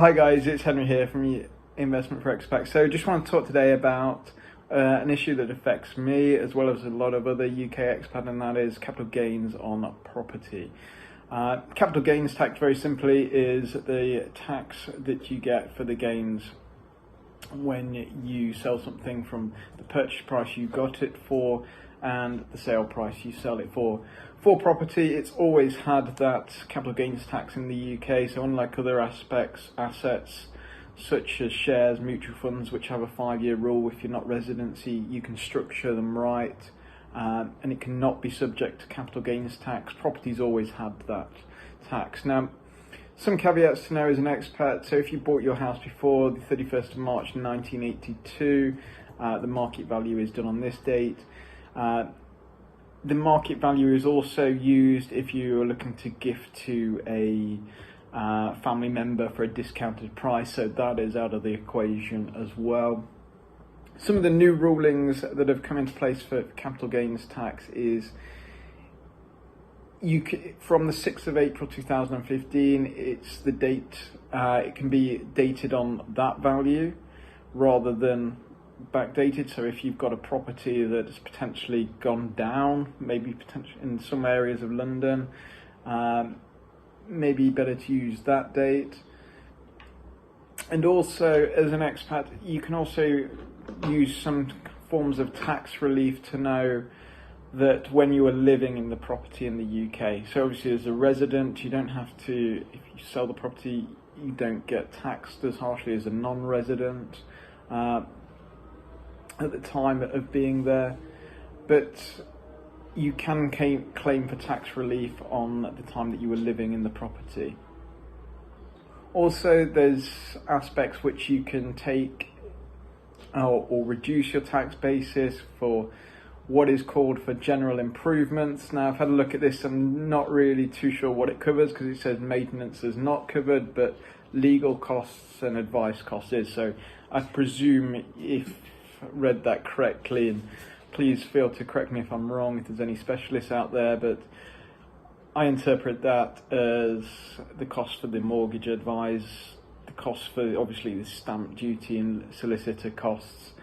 Hi guys, it's Henry here from the Investment for Expats. So just want to talk today about an issue that affects me as well as a lot of other UK expat, and that is capital gains on property. Capital gains tax, very simply, is the tax that you get for the gains when you sell something from the purchase price you got it for and the sale price you sell it for. For property, it's always had that capital gains tax in the UK, so unlike other assets such as shares, mutual funds, which have a 5-year rule, if you're not residency, you can structure them right, and it cannot be subject to capital gains tax. Property's always had that tax. Now, some caveats to know as an expat. So if you bought your house before the 31st of March 1982, the market value is done on this date. The market value is also used if you are looking to gift to a family member for a discounted price, so that is out of the equation as well. Some of the new rulings that have come into place for capital gains tax is from the 6th of April 2015, it's the date, it can be dated on that value rather than backdated. So if you've got a property that's potentially gone down, maybe potentially in some areas of London, maybe better to use that date. And also, as an expat, you can also use some forms of tax relief to know that when you are living in the property in the UK. So obviously as a resident, you don't have to, if you sell the property, you don't get taxed as harshly as a non-resident at the time of being there, but you can claim for tax relief on the time that you were living in the property. Also, there's aspects which you can take or reduce your tax basis for what is called for general improvements. Now, I've had a look at this. I'm not really too sure what it covers because it says maintenance is not covered, but legal costs and advice costs is. So I presume, if read that correctly, and please feel to correct me if I'm wrong if there's any specialists out there, but I interpret that as the cost for the mortgage advice, the cost for obviously the stamp duty and solicitor costs.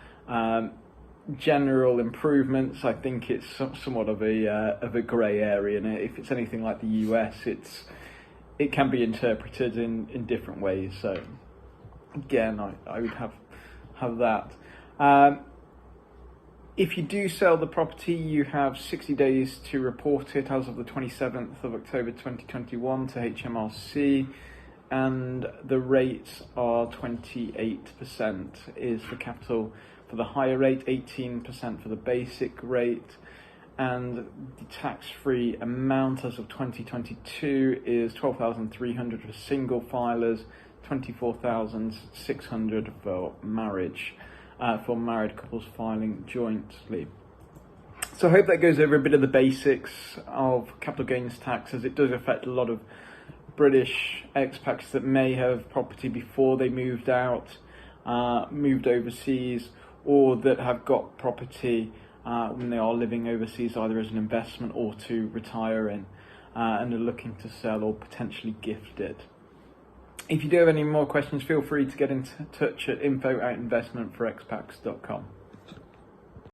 General improvements, I think it's somewhat of a grey area, and if it's anything like the US, it can be interpreted in different ways. So again, I would have that. If you do sell the property, you have 60 days to report it as of the 27th of October 2021 to HMRC, and the rates are 28% is for capital for the higher rate, 18% for the basic rate, and the tax-free amount as of 2022 is $12,300 for single filers, $24,600 for marriage. For married couples filing jointly. So I hope that goes over a bit of the basics of capital gains tax, as it does affect a lot of British expats that may have property before they moved out, moved overseas, or that have got property when they are living overseas, either as an investment or to retire in, and are looking to sell or potentially gift it. If you do have any more questions, feel free to get in touch at info@investmentforexpats.com.